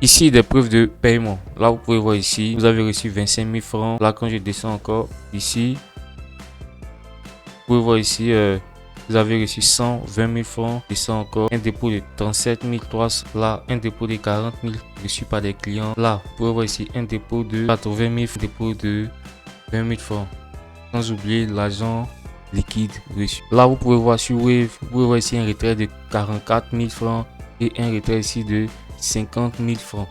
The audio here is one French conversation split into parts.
Ici, des preuves de paiement. Là, vous pouvez voir ici, vous avez reçu 25 000 francs. Là, quand je descends encore ici, vous pouvez voir ici, vous avez reçu 120 000 francs. Descends encore, un dépôt de 37 300. Là, un dépôt de 40 000 reçu par des clients. Là, vous pouvez voir ici un dépôt de 80 000, dépôt de 20 000 francs. Sans oublier l'argent liquide reçu. Là, vous pouvez voir sur Wave, vous pouvez voir ici un retrait de 44 000 francs et un retrait ici de 50 000 francs.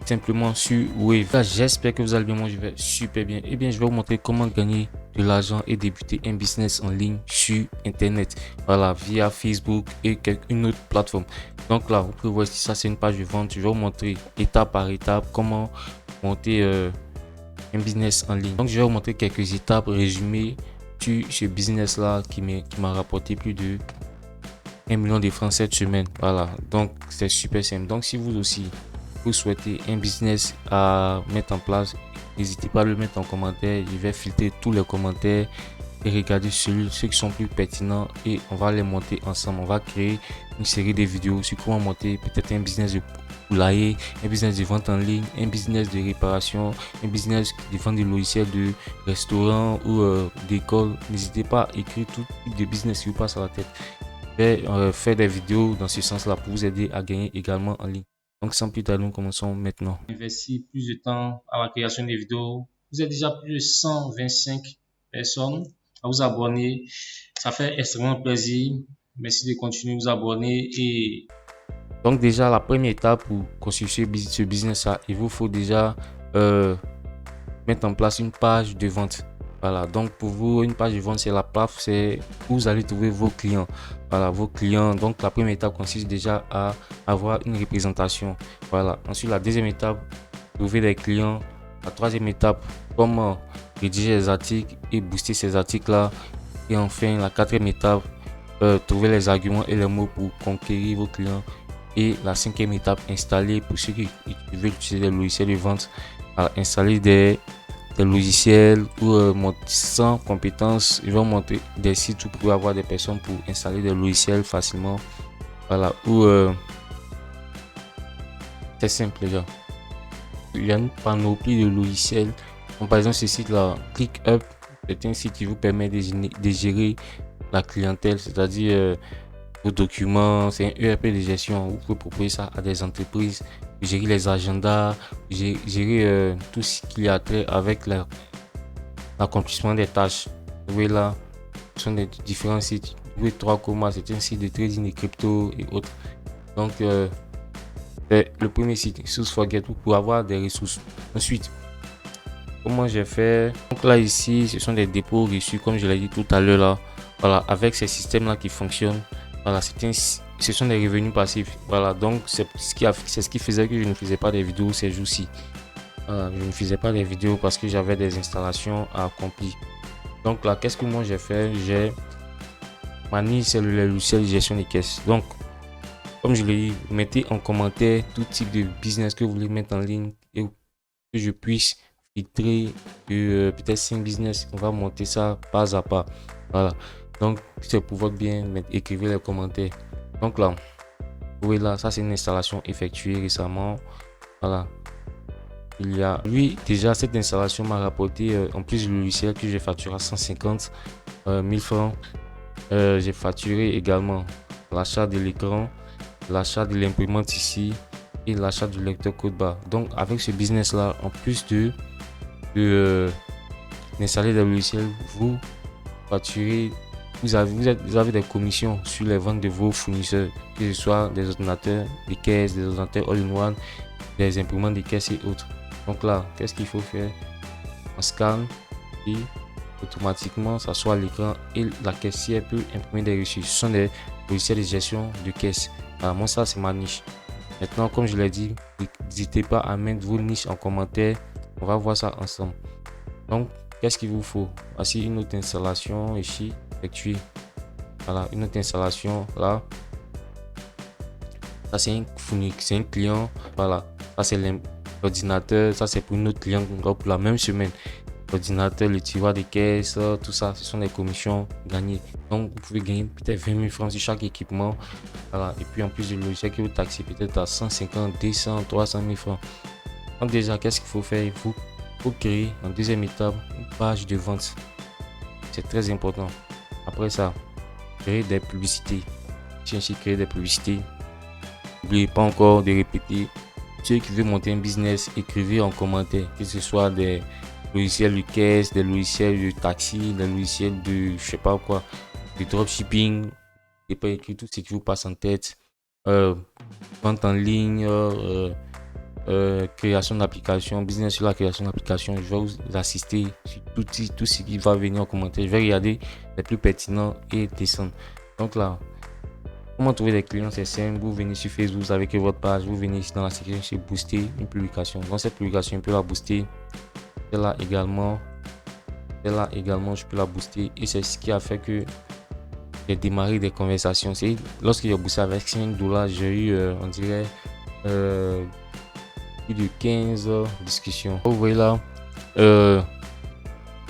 Simplement sur Wave. Là, j'espère que vous allez bien. Moi, je vais super bien. Et bien, je vais vous montrer comment gagner de l'argent et débuter un business en ligne sur Internet. Voilà, via Facebook et une autre plateforme. Donc là, vous pouvez voir ici, ça c'est une page de vente. Je vais vous montrer étape par étape comment monter un business en ligne. Donc, je vais vous montrer quelques étapes résumées sur ce business là qui m'a rapporté plus de 1 million de francs cette semaine. Voilà, donc c'est super simple. Donc, si vous aussi vous souhaitez un business à mettre en place, n'hésitez pas à le mettre en commentaire. Je vais filtrer tous les commentaires et regarder ceux qui sont plus pertinents et on va les monter ensemble. On va créer une série de vidéos sur comment monter peut-être un business de poulailler, un business de vente en ligne, un business de réparation, un business de vente de logiciels de restaurant ou d'école. N'hésitez pas à écrire tout type de business qui vous passe à la tête. Je vais faire des vidéos dans ce sens-là pour vous aider à gagner également en ligne. Donc sans plus tarder, nous commençons maintenant. Investi plus de temps à la création des vidéos. Vous êtes déjà plus de 125 personnes à vous abonner. Ça fait extrêmement plaisir. Merci de continuer à vous abonner. Et donc déjà, la première étape pour constituer ce business-là, il vous faut déjà mettre en place une page de vente. Voilà, donc pour vous, une page de vente, c'est la place, c'est où vous allez trouver vos clients. Voilà, vos clients. Donc la première étape consiste déjà à avoir une représentation. Voilà, ensuite la deuxième étape, trouver des clients. La troisième étape, comment rédiger les articles et booster ces articles-là. Et enfin, la quatrième étape, trouver les arguments et les mots pour conquérir vos clients. Et la cinquième étape, installer, pour ceux qui veulent utiliser des logiciels de vente, installer des logiciels ou sans compétences. Ils vont monter des sites où vous pouvez avoir des personnes pour installer des logiciels facilement. Voilà, ou c'est simple les gars. Il y a une panoplie de logiciels. Donc, par exemple, ce site là, ClickUp, c'est un site qui vous permet de gérer la clientèle, c'est-à-dire vos documents. C'est un ERP de gestion. Vous pouvez proposer ça à des entreprises, gérer les agendas, gérer tout ce qui a trait avec l'accomplissement des tâches. Vous voyez là, ce sont des différents sites. Vous voyez 3Comma, c'est un site de trading de crypto et autres. Donc, le premier site, SourceForget, pour avoir des ressources. Ensuite, comment j'ai fait? Donc là, ici, ce sont des dépôts reçus, comme je l'ai dit tout à l'heure là. Voilà, avec ces systèmes là qui fonctionnent. Voilà, ce sont des revenus passifs. Voilà, donc c'est ce qui faisait que je ne faisais pas des vidéos ces jours-ci. Voilà, je ne faisais pas des vidéos parce que j'avais des installations à accomplir. Donc là, qu'est-ce que moi j'ai fait? J'ai manié c'est le logiciel de gestion des caisses. Donc, comme je l'ai dit, mettez en commentaire tout type de business que vous voulez mettre en ligne et que je puisse filtrer peut-être 5 business. On va monter ça pas à pas. Voilà. Donc, c'est pour votre bien, écrivez les commentaires. Donc là, vous voyez là, ça c'est une installation effectuée récemment. Voilà. Il y a, lui, déjà, cette installation m'a rapporté, en plus du logiciel que j'ai facturé à 150 000 francs. J'ai facturé également l'achat de l'écran, l'achat de l'imprimante ici et l'achat du lecteur code barre. Donc, avec ce business là, en plus d'installer des logiciels, vous facturez. Vous avez des commissions sur les ventes de vos fournisseurs, que ce soit des ordinateurs, des caisses, des ordinateurs all-in-one, des imprimantes de caisses et autres. Donc là, qu'est-ce qu'il faut faire? On scanne et automatiquement, ça soit l'écran et la caissière peut imprimer des reçus. Ce sont des logiciels de gestion de caisse. Alors, moi, ça, c'est ma niche. Maintenant, comme je l'ai dit, n'hésitez pas à mettre vos niches en commentaire. On va voir ça ensemble. Donc, qu'est-ce qu'il vous faut? Voici une autre installation ici. Voilà, une autre installation là. Ça c'est un client. Voilà, ça c'est l'ordinateur. Ça c'est pour une autre client pour la même semaine. l'ordinateur, le tiroir de caisse, tout ça, ce sont des commissions gagnées. Donc, vous pouvez gagner peut-être 20 000 francs sur chaque équipement. Voilà. Et puis, en plus, le logiciel qui vous taxe peut-être à 150, 200, 300 000 francs. Donc, déjà, qu'est-ce qu'il faut faire? Il faut créer en deuxième étape une page de vente. C'est très important. Après ça, créer des publicités. Cherchez créer des publicités. N'oubliez pas encore de répéter. Ceux qui veulent monter un business, écrivez en commentaire, que ce soit des logiciels de caisse, des logiciels de taxi, des logiciels de je sais pas quoi, de dropshipping. Et pas écrit tout ce qui vous passe en tête. Vente en ligne, création d'application, business sur la création d'application. Je vais vous assister sur tout ce qui va venir en commentaire. Je vais regarder les plus pertinents et descendre. Donc là, comment trouver des clients, c'est simple. Vous venez sur Facebook, vous avez que votre page, vous venez ici dans la section chez booster une publication. Dans cette publication, je peux la booster. Celle-là également, je peux la booster. Et c'est ce qui a fait que j'ai démarré des conversations. C'est lorsque j'ai boosté avec $5, j'ai eu, on dirait, plus de 15 discussions. Vous voyez là,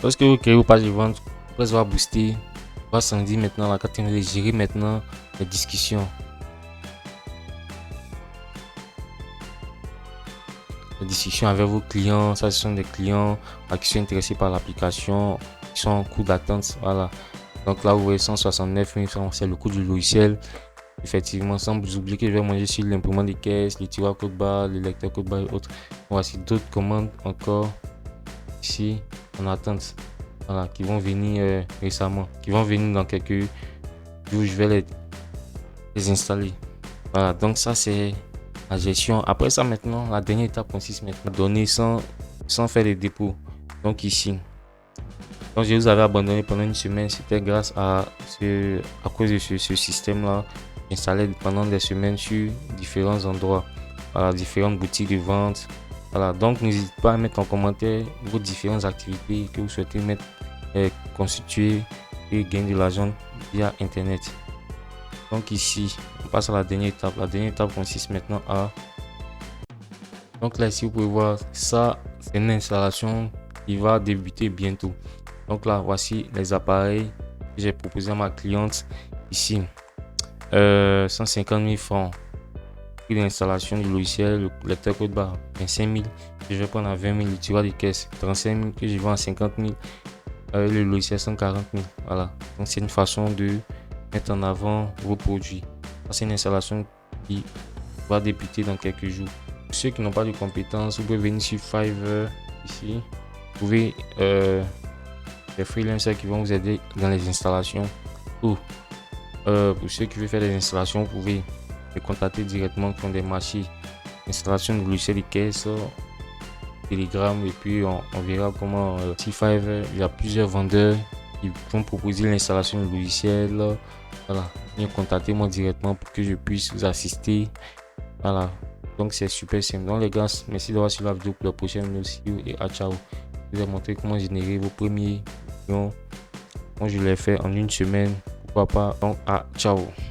lorsque vous créez vos pages de vente, après avoir boosté, on va s'en dire maintenant la carte de gérer maintenant les discussions. Les discussions avec vos clients, ça ce sont des clients qui sont intéressés par l'application, qui sont en cours d'attente. Voilà. Donc là, vous voyez 169 000 francs, c'est le coût du logiciel. Effectivement, sans vous oublier que je vais manger sur l'imprimant des caisses, les tiroirs code barre, les lecteurs code barre et autres. Voici d'autres commandes encore ici en attente. Voilà, qui vont venir récemment, qui vont venir dans quelques jours. Je vais les installer. Voilà, donc ça c'est la gestion. Après ça maintenant, la dernière étape consiste maintenant à donner sans faire des dépôts. Donc ici, donc je vous avais abandonné pendant une semaine, c'était grâce à cause de ce système là installé pendant des semaines sur différents endroits, voilà, différentes boutiques de vente. Voilà, donc n'hésitez pas à mettre en commentaire vos différentes activités que vous souhaitez mettre, constituer et gagner de l'argent via internet. Donc ici, on passe à la dernière étape. La dernière étape consiste maintenant à... Donc là ici, vous pouvez voir, ça c'est une installation qui va débuter bientôt. Donc là, voici les appareils que j'ai proposé à ma cliente ici. 150 000 francs. Prix d'installation du logiciel, le lecteur code barre, 25 000 que je vais prendre à 20 000, le tiroir de caisse, 35 000 que je vends à 50 000, le logiciel 140 000. Voilà. Donc c'est une façon de mettre en avant vos produits. C'est une installation qui va débuter dans quelques jours. Pour ceux qui n'ont pas de compétences, vous pouvez venir sur Fiverr ici. Vous pouvez les freelancers qui vont vous aider dans les installations. Ou pour ceux qui veulent faire des installations, vous pouvez les contacter directement pour des marchés, installation de logiciels de caisse, Telegram, et puis on verra comment sur Fiverr, il y a plusieurs vendeurs qui vont proposer l'installation de logiciels. Voilà, contactez-moi directement pour que je puisse vous assister. Voilà, donc c'est super simple. Donc les gars, merci d'avoir suivi la vidéo. Pour la prochaine vidéo et à ciao. Je vous ai montré comment générer vos premiers millions. Moi je l'ai fait en une semaine, pourquoi pas. Donc à ciao.